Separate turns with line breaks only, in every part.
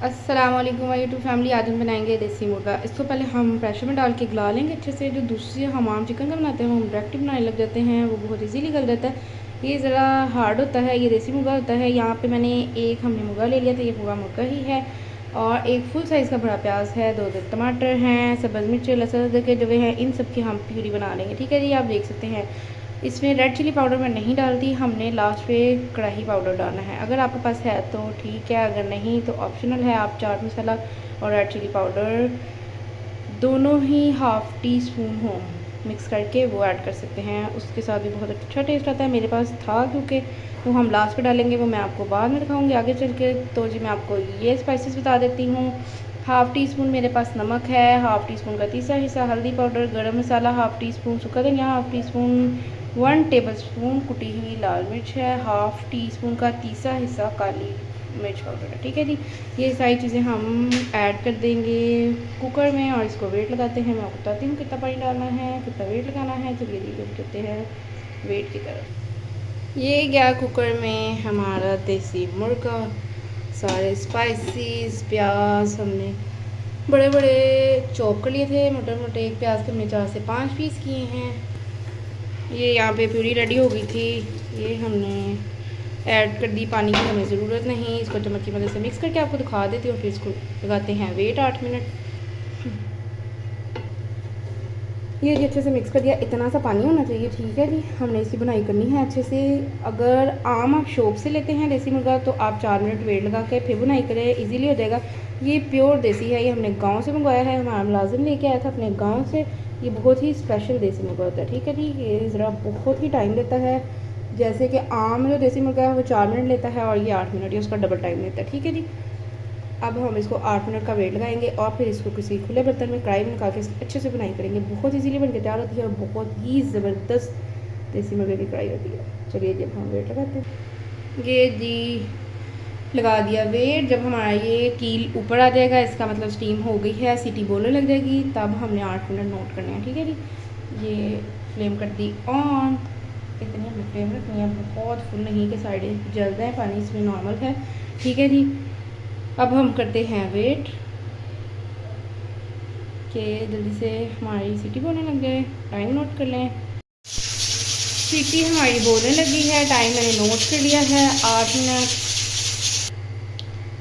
अस्सलाम वालेकुम my YouTube family. आज हम बनाएंगे देसी मुर्गा। इसको पहले हम प्रेशर में डाल के गला लेंगे अच्छे से। जो दूसरी हमाम चिकन का बनाते हैं वो हम डायरेक्ट बनाने लग जाते हैं, वो बहुत इजीली गल जाता है। ये ज़रा हार्ड होता है, ये देसी मुर्गा होता है। यहाँ पे मैंने हमने मुर्गा ले लिया था, ये पूरा मुर्गा ही है। और एक फुल साइज़ का बड़ा प्याज है, 2 टमाटर हैं, सब्ज़ मिर्च, लहसुन अदरक के जो हैं, इन सब की हम प्यूरी बना लेंगे। ठीक है जी, आप देख सकते हैं। इसमें रेड चिली पाउडर मैं नहीं डालती, हमने लास्ट पे कढ़ाई पाउडर डालना है। अगर आपके पास है तो ठीक है, अगर नहीं तो ऑप्शनल है। आप चाट मसाला और रेड चिली पाउडर दोनों ही हाफ़ टी स्पून हो मिक्स करके वो ऐड कर सकते हैं, उसके साथ भी बहुत अच्छा टेस्ट आता है। मेरे पास था क्योंकि वो हम लास्ट पे डालेंगे, वो मैं आपको बाद में दिखाऊंगी आगे चल के। तो जी मैं आपको ये स्पाइसेस बता देती हूँ। हाफ़ टी स्पून मेरे पास नमक है, हाफ़ टी स्पून का तीसरा हिस्सा हल्दी पाउडर, गरम मसाला हाफ़ टी स्पून, सूखा धनिया हाफ़ टी स्पून, 1 टेबलस्पून कुटी हुई लाल मिर्च है, हाफ़ टी स्पून का तीसरा हिस्सा काली मिर्च पाउडर है। ठीक है जी, ये सारी चीज़ें हम ऐड कर देंगे कुकर में और इसको वेट लगाते हैं। मैं आपको बताती हूँ कितना पानी डालना है, कितना वेट लगाना है। चलिए जी हम करते हैं वेट की तरफ। ये गया कुकर में हमारा देसी मुर्गा। सारे स्पाइसेस, प्याज हमने बड़े बड़े चॉप कर लिए थे, मोटे मोटे। एक प्याज के हमने 4 से 5 पीस किए हैं। ये यहाँ पे प्यूरी रेडी हो गई थी, ये हमने ऐड कर दी। पानी की हमें ज़रूरत नहीं, इसको चम्मच की मदद से मिक्स करके आपको दिखा देती हूँ। फिर इसको लगाते हैं वेट 8 मिनट। ये जी अच्छे से मिक्स कर दिया, इतना सा पानी होना चाहिए। ठीक है जी, हमने इसकी बुनाई करनी है अच्छे से। अगर आम आप शॉप से लेते हैं देसी मुर्गा तो आप 4 मिनट वेट लगा के फिर बुनाई करें, इजीली हो जाएगा। ये प्योर देसी है, ये हमने गांव से मंगवाया है, हमारा मुलाजिम लेके आया था अपने गांव से। ये बहुत ही स्पेशल देसी मुर्गा होता है। ठीक है जी, ये ज़रा बहुत ही टाइम लेता है। जैसे कि आम जो देसी मुर्गा है वो 4 मिनट लेता है और ये 8 मिनट, ये उसका डबल टाइम लेता है। ठीक है जी, अब हम इसको 8 मिनट का वेट लगाएंगे और फिर इसको किसी खुले बर्तन में कढ़ाई में निकाल के अच्छे से बुनाई करेंगे। बहुत इजीली बन के तैयार होती है और बहुत ही ज़बरदस्त देसी मुर्गे की कढ़ाई होती है। चलिए जब हम वेट लगाते हैं, ये जी लगा दिया वेट। जब हमारा ये कील ऊपर आ जाएगा इसका मतलब स्टीम हो गई है, सीटी बोलने लग जाएगी, तब हमने 8 मिनट नोट करने हैं। ठीक है जी, ये फ्लेम कर दी ऑन। इतनी हमें फ्लेम रखनी है, बहुत फुल नहीं कि साइडें जल रहे हैं, पानी इसमें नॉर्मल है। ठीक है जी, अब हम करते हैं वेट कि जल्दी से हमारी सीटी बोलने लग जाए। टाइम नोट कर लें। सीटी हमारी बोलने लगी है, टाइम मैंने नोट कर लिया है 8 मिनट।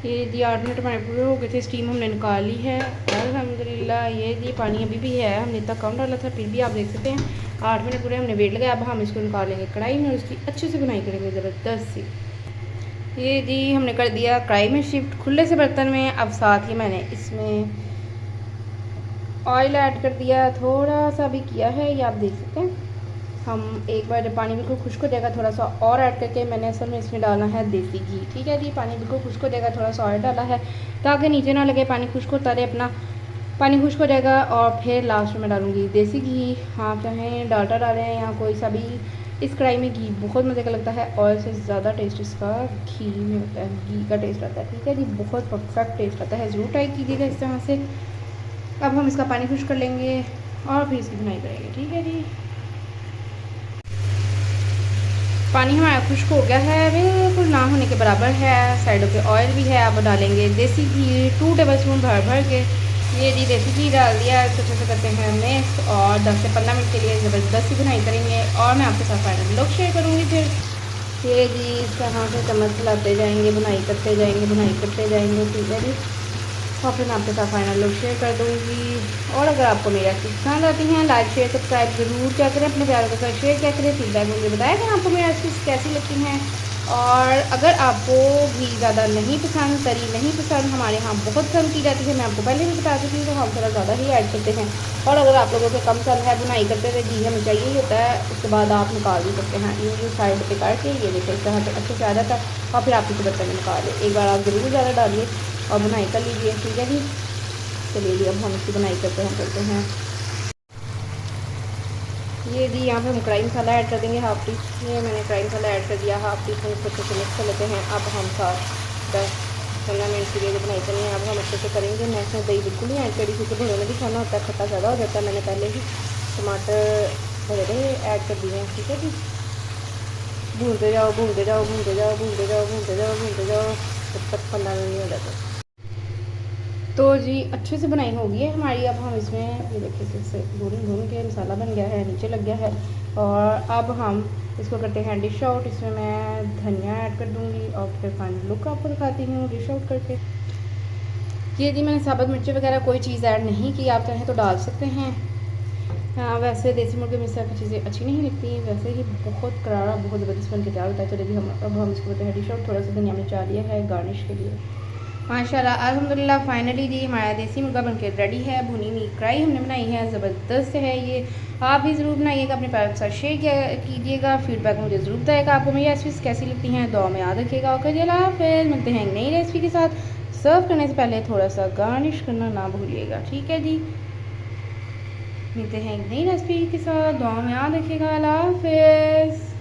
ये जी 8 मिनट हमारे पूरे हो गए थे, स्टीम हमने निकाल ली है अल्हम्दुलिल्लाह। ये जी पानी अभी भी है, हमने इतना कम डाला था, फिर भी आप देख सकते हैं 8 मिनट पूरे हमने वेट लगाया। अब हम इसको निकालेंगे कढ़ाई में और उसकी अच्छे से बुनाई करेंगे ज़बरदस्त सी। ये जी हमने कर दिया कढ़ाई में शिफ्ट खुले से बर्तन में। अब साथ ही मैंने इसमें ऑयल ऐड कर दिया, थोड़ा सा भी किया है, ये आप देख सकते हैं। हम एक बार जब पानी बिल्कुल खुश्क हो जाएगा थोड़ा सा और ऐड करके मैंने असल में इसमें डालना है देसी घी। ठीक है जी, पानी बिल्कुल खुश्क हो जाएगा, थोड़ा सा और डाला है ताकि नीचे ना लगे, पानी खुश्क होता रहे अपना। पानी खुश्क हो जाएगा और फिर लास्ट में डालूँगी देसी घी। हाँ चाहें डालडा डालें या कोई सा भी। इस कढ़ाई में घी बहुत मज़े का लगता है, ऑयल से ज़्यादा टेस्ट इसका घी में होता है, घी का टेस्ट आता है। ठीक है जी, बहुत परफेक्ट टेस्ट आता है, ज़रूर ट्राई कीजिएगा इस तरह से। अब हम इसका पानी खुश्क कर लेंगे और फिर इसकी बुनाई करेंगे। ठीक है जी, पानी हमारा खुश्क हो गया है, बिल्कुल ना होने के बराबर है, साइडों पे ऑयल भी है। अब डालेंगे देसी घी 2 टेबलस्पून भर के। ये जी देसी घी डाल दिया, इसको अच्छे से करते हैं मिक्स और 10 से 15 मिनट के लिए ज़बरदस्त सी बुनाई करेंगे और मैं आपके साथ फाइनल लुक शेयर करूँगी फिर। ये जी इस तरह से चम्मच चलाते जाएंगे, बुनाई करते जाएंगे, बुनाई करते जाएंगे। ठीक है जी, और फिर मैं आपके साथ फाइनल लुक शेयर कर दूँगी। और अगर आपको मेरी रेसिपी पसंद आती हैं, लाइक शेयर सब्सक्राइब ज़रूर क्या करें, अपने प्यारों के साथ शेयर क्या करें, फीडबैक मुझे बताएं कि आपको मेरी रेसिपी कैसी लगती हैं। और अगर आपको भी ज़्यादा नहीं पसंद, तरी नहीं पसंद, हमारे यहाँ बहुत कम की जाती है, मैं आपको पहले भी बता चुकी हूँ, तो हम थोड़ा ज़्यादा ही ऐड करते हैं। और अगर आप लोगों को कम पसंद है, बुनाई करते हुए घी हमें चाहिए ही होता है, उसके बाद आप निकाल भी सकते हैं। ये साइड पे करके ये देखिए इस तरह से अच्छे से आ जाता है और फिर आप इसे बर्तन में निकाल लें। एक बार आप ज़रूर ज़्यादा डालिए और बुनाई कर लीजिए। ठीक है जी, चलिए जी अब हम इसकी बुनाई करते हैं। ये जी यहाँ पे हम कढ़ाई मसाला ऐड कर देंगे हाफ़ टी स्पून। ये मैंने कढ़ाई मसाला ऐड कर दिया हाफ़ टी स्पून, इसको अच्छे से मिक्स कर लेते हैं। अब हम साथ 10-15 मिनट के लिए बनाई करेंगे। अब हम अच्छे से करेंगे। मैं इसमें दही बिल्कुल नहीं ऐड करी क्योंकि भड़ों में भी खाना होता है, खट्टा ज़्यादा हो जाता है। मैंने पहले ही टमाटर भरे हुए ऐड कर दिए हैं। ठीक है जी, भूनते जाओ भूनते जाओ भूनते जाओ भूनते जाओ भूनते जाओ भूनते जाओ जब तक 15 मिनट नहीं हो जाता। तो जी अच्छे से बनाई होगी है हमारी। अब हम इसमें ये देखिए जैसे भून के मसाला बन गया है, नीचे लग गया है। और अब हम इसको करते हैं डिश आउट। इसमें मैं धनिया ऐड कर दूँगी और फिर फाइनल लुक आपको दिखाती हूँ डिश आउट करके। ये जी मैंने साबुत मिर्ची वगैरह कोई चीज़ ऐड नहीं की, आप चाहें तो डाल सकते हैं। हाँ वैसे देसी मुर्गे में इस तरह की चीज़ें अच्छी नहीं लगती, वैसे ही बहुत करारा बहुत ज़बरदस्त बन के तैयार होता है। तो देखिए अब हम इसको करते हैं डिश आउट। थोड़ा सा धनिया मिर्च आ लिया है गार्निश के लिए। माशाल्लाह अल्हम्दुलिल्लाह फाइनली जी हमारा देसी मुर्गा बनके रेडी है। भुनी हुई कढ़ाई हमने बनाई है, ज़बरदस्त है ये। आप भी ज़रूर बनाइएगा, अपने पैर के साथ शेयर कीजिएगा, फीडबैक मुझे ज़रूर बताएगा आपको मेरी रेसिपीज़ कैसी लगती हैं। दुआ में याद रखिएगा। ओके जी अल्लाह हाफ़िज़, मिलते हैं एक नई रेसिपी के साथ। सर्व करने से पहले थोड़ा सा गार्निश करना ना भूलिएगा, ठीक है जी। मिलते हैं एक नई रेसिपी के साथ, दुआ में याद रखिएगा। अल्लाह हाफ़िज़।